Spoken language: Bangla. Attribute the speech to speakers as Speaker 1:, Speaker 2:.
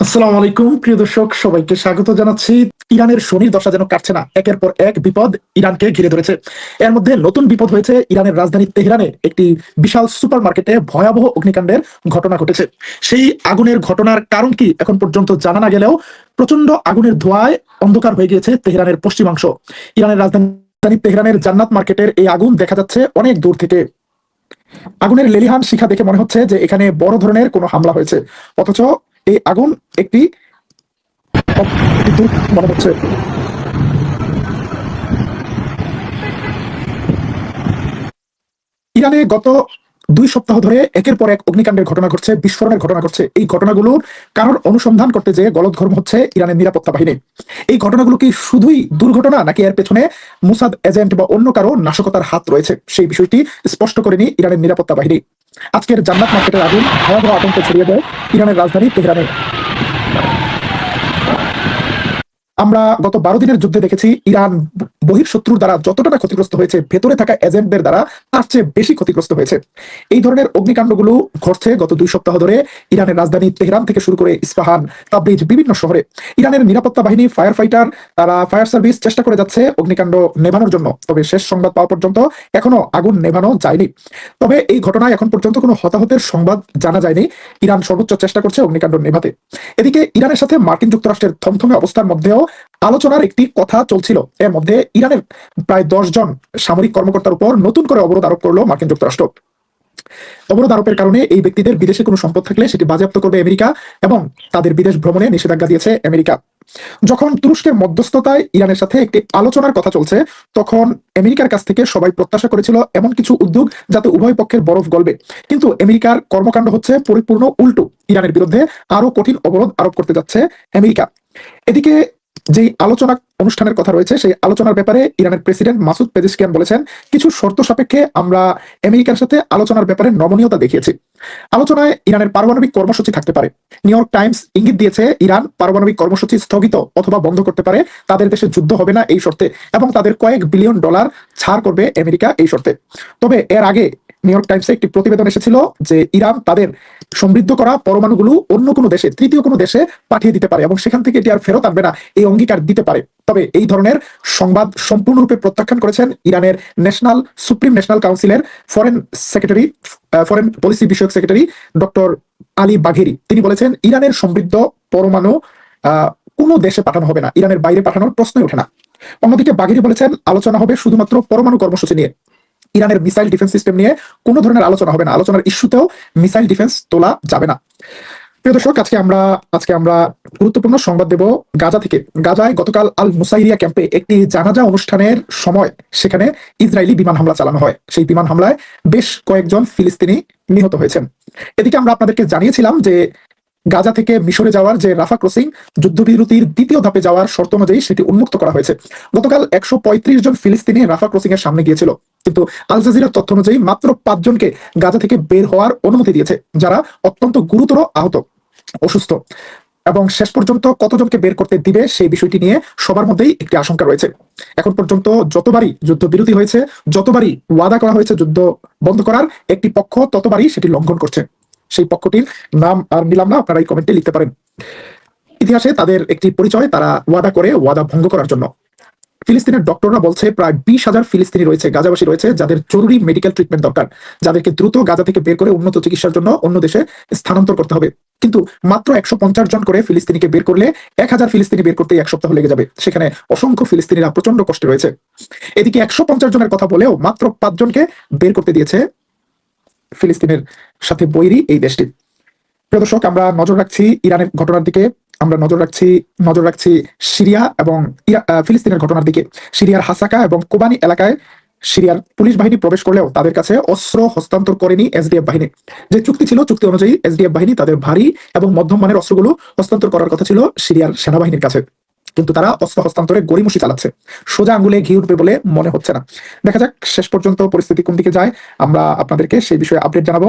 Speaker 1: আসসালামু আলাইকুম প্রিয় দর্শক, সবাইকে স্বাগত জানাচ্ছি। ইরানের শনির দশা যেন কাটছে না, একের পর এক বিপদ ইরানকে ঘিরে ধরেছে। এর মধ্যে নতুন বিপদ হয়েছে ইরানের রাজধানী তেহরানে একটি বিশাল সুপার মার্কেটে ভয়াবহ অগ্নিকাণ্ডের ঘটনা ঘটেছে। সেই আগুনের ঘটনার কারণ কি এখন পর্যন্ত জানা না গেলেও প্রচন্ড আগুনের ধোঁয়ায় অন্ধকার হয়ে গিয়েছে তেহরানের পশ্চিমাংশ। ইরানের রাজধানী তেহরানের জান্নাত মার্কেটের এই আগুন দেখা যাচ্ছে অনেক দূর থেকে। আগুনের লেলিহান শিখা দেখে মনে হচ্ছে যে এখানে বড় ধরনের কোনো হামলা হয়েছে, অথচ এই আগুন একটি বিদ্যুৎ মনে হচ্ছে। ইরানে গত 2 সপ্তাহ ধরে একের পর এক অগ্নিকাণ্ডের ঘটনা ঘটছে, বিস্ফোরণের ঘটনা ঘটছে। এই ঘটনাগুলোর কারণ অনুসন্ধান করতে যেয়ে গলদঘর্ম হচ্ছে ইরানের নিরাপত্তা বাহিনী। এই ঘটনাগুলো কি শুধুই দুর্ঘটনা, নাকি এর পেছনে মুসাদ এজেন্ট বা অন্য কারো নাশকতার হাত রয়েছে, সেই বিষয়টি স্পষ্ট করেনি ইরানের নিরাপত্তা বাহিনী। আজকের জান্নাত মার্কেটের আগুন ভয়াবহ আতঙ্ক ছড়িয়ে দেয় ইরানের রাজধানী তেহরানে। আমরা গত 12 দিনের যুদ্ধে দেখেছি ইরান বহিঃশত্রুর দ্বারা যতটা না ক্ষতিগ্রস্ত হয়েছে, ভেতরে থাকা এজেন্টদের দ্বারা তার চেয়ে বেশি ক্ষতিগ্রস্ত হয়েছে। এই ধরনের অগ্নিকাণ্ডগুলো ঘটছে গত 2 সপ্তাহ ধরে ইরানের রাজধানী তেহরান থেকে শুরু করে ইস্পাহান, তাবরিজ, বিভিন্ন শহরে। ইরানের নিরাপত্তা বাহিনী, ফায়ার ফাইটার, তারা ফায়ার সার্ভিস চেষ্টা করে যাচ্ছে অগ্নিকাণ্ড নেভানোর জন্য, তবে শেষ সংবাদ পাওয়া পর্যন্ত এখনো আগুন নেভানো যায়নি। তবে এই ঘটনায় এখন পর্যন্ত কোনো হতাহতের সংবাদ জানা যায়নি। ইরান সর্বোচ্চ চেষ্টা করছে অগ্নিকাণ্ড নেভাতে। এদিকে ইরানের সাথে মার্কিন যুক্তরাষ্ট্রের থমথমে অবস্থার মধ্যেও আলোচনার একটি কথা চলছিল। এর মধ্যে ইরানের প্রায় 10 জন সামরিক কর্মকর্তার উপর নতুন করে অবরোধ আরোপ করলো মার্কিন যুক্তরাষ্ট্র। অবরোধ আরোপের কারণে এই ব্যক্তিদের বিদেশে কোনো সম্পদ থাকলে সেটি বাজেয়াপ্ত করবে আমেরিকা এবং তাদের বিদেশ ভ্রমণে নিষেধাজ্ঞা দিয়েছে আমেরিকা। যখন তুরস্কের মধ্যস্থতায় ইরানের সাথে একটি আলোচনার কথা চলছে, তখন আমেরিকার কাছ থেকে সবাই প্রত্যাশা করেছিল এমন কিছু উদ্যোগ যাতে উভয় পক্ষের বরফ গলবে। কিন্তু আমেরিকার কর্মকাণ্ড হচ্ছে পরিপূর্ণ উল্টো। ইরানের বিরুদ্ধে আরো কঠিন অবরোধ আরোপ করতে যাচ্ছে আমেরিকা। এদিকে যেই আলোচনা অনুষ্ঠানের কথা রয়েছে, সেই আলোচনার ব্যাপারে ইরানের প্রেসিডেন্ট মাসুদ পেজেশকিয়ান বলেছেন, কিছু শর্ত সাপেক্ষে আমরা আমেরিকার সাথে আলোচনার ব্যাপারে নমনীয়তা দেখিয়েছি। আলোচনায় ইরানের পারমাণবিক কর্মসূচি থাকতে পারে। নিউ ইয়র্ক টাইমস ইঙ্গিত দিয়েছে ইরান পারমাণবিক কর্মসূচি স্থগিত অথবা বন্ধ করতে পারে, তাদের দেশে যুদ্ধ হবে না এই শর্তে, এবং তাদের কয়েক বিলিয়ন ডলার ছাড় করবে আমেরিকা এই শর্তে। তবে এর আগে নিউ ইয়র্ক টাইমসে একটি প্রতিবেদন এসেছিল যে ইরান তাদের সমৃদ্ধ করা পরমাণুগুলো অন্য কোনো দেশে, তৃতীয় কোনো দেশে পাঠিয়ে দিতে পারে এবং সেখান থেকে এটি আর ফেরত আনবে না, এই অঙ্গীকার দিতে পারে। তবে এই ধরনের সংবাদ সম্পূর্ণরূপে প্রত্যাখ্যান করেছেন ইরানের সুপ্রিম ন্যাশনাল কাউন্সিলের ফরেন পলিসি বিষয়ক সেক্রেটারি ডক্টর আলী বাঘেরি। তিনি বলেছেন ইরানের সমৃদ্ধ পরমাণু কোনো দেশে পাঠানো হবে না, ইরানের বাইরে পাঠানোর প্রশ্নই ওঠে না। অন্যদিকে বাঘেরি বলেছেন আলোচনা হবে শুধুমাত্র পরমাণু কর্মসূচি নিয়ে, ইরানের মিসাইল ডিফেন্স সিস্টেম নিয়ে কোনো ধরনের আলোচনা হবে না, আলোচনার ইস্যুতেও মিসাইল ডিফেন্স তোলা যাবে না। প্রিয় দর্শক, আজকে আমরা গুরুত্বপূর্ণ সংবাদ দেব গাজা থেকে। গাজায় গতকাল আল মুসাইরিয়া ক্যাম্পে একটি জানাজা অনুষ্ঠানের সময় সেখানে ইসরায়েলি বিমান হামলা চালানো হয়। সেই বিমান হামলায় বেশ কয়েকজন ফিলিস্তিনি নিহত হয়েছেন। এদিকে আমরা আপনাদেরকে জানিয়েছিলাম যে গাজা থেকে মিশরে যাওয়ার যে রাফা ক্রসিং, যুদ্ধবিরতির দ্বিতীয় ধাপে যাওয়ার শর্ত অনুযায়ী সেটি উন্মুক্ত করা হয়েছে। গতকাল 135 জন ফিলিস্তিনি রাফা ক্রসিং এর সামনে গিয়েছিল, কিন্তু আল জাজিরার তথ্য অনুযায়ী মাত্র 5 জনকে গাজা থেকে বের হওয়ার অনুমতি দিয়েছে, যারা অত্যন্ত গুরুতর আহত, অসুস্থ। এবং শেষ পর্যন্ত কতজনকে বের করতে দিবে সেই বিষয়টি নিয়ে সবার মধ্যেই একটি আশঙ্কা রয়েছে। এখন পর্যন্ত যতবারই যুদ্ধবিরতি হয়েছে, যতবারই ওয়াদা করা হয়েছে যুদ্ধ বন্ধ করার, একটি পক্ষ ততবারই সেটি লঙ্ঘন করছে। সেই পক্ষটির নাম আর নিলাম না, আপনারা এই কমেন্টে লিখতে পারেন। ইতিহাসে তাদের একটি পরিচয়, তারা ওয়াদা করে ওয়াদা ভঙ্গ করার জন্য। ফিলিস্তিনের ডক্টররা বলছে প্রায় 20,000 ফিলিস্তিনি রয়েছে, গাজাবাসী রয়েছে, যাদের জরুরি মেডিকেল ট্রিটমেন্ট দরকার, যাদেরকে দ্রুত গাজা থেকে বের করে উন্নত চিকিৎসার জন্য অন্য দেশে স্থানান্তর করতে হবে। কিন্তু মাত্র 150 জন করে ফিলিস্তিনিকে বের করলে 1000 ফিলিস্তিনি বের করতে 1 সপ্তাহ লেগে যাবে। সেখানে অসংখ্য ফিলিস্তিনিরা প্রচন্ড কষ্টে রয়েছে। এদিকে 150 জনের কথা বলেও মাত্র 5 জনকে বের করতে দিয়েছে ফিলিস্তিনের সাথে বৈরী এই দেশটি। প্রিয় দর্শক, আমরা নজর রাখছি ইরানের ঘটনার দিকে, আমরা নজর রাখছি সিরিয়া এবং ফিলিস্তিনের ঘটনার দিকে। সিরিয়ার হাসাকা এবং কোবানি এলাকায় সিরিয়ার পুলিশ বাহিনী প্রবেশ করলেও তাদের কাছে অস্ত্র হস্তান্তর করেনি এসডিএফ বাহিনী। যে চুক্তি ছিল, চুক্তি অনুযায়ী এসডিএফ বাহিনী তাদের ভারী এবং মধ্যম মানের অস্ত্রগুলো হস্তান্তর করার কথা ছিল সিরিয়ার সেনাবাহিনীর কাছে, কিন্তু তারা অস্ত্র হস্তান্তরে গড়িমসি চালাচ্ছে। সোজা আঙ্গুলে ঘি উঠবে বলে মনে হচ্ছে না। দেখা যাক শেষ পর্যন্ত পরিস্থিতি কোন দিকে যায়, আমরা আপনাদেরকে সেই বিষয়ে আপডেট জানাবো।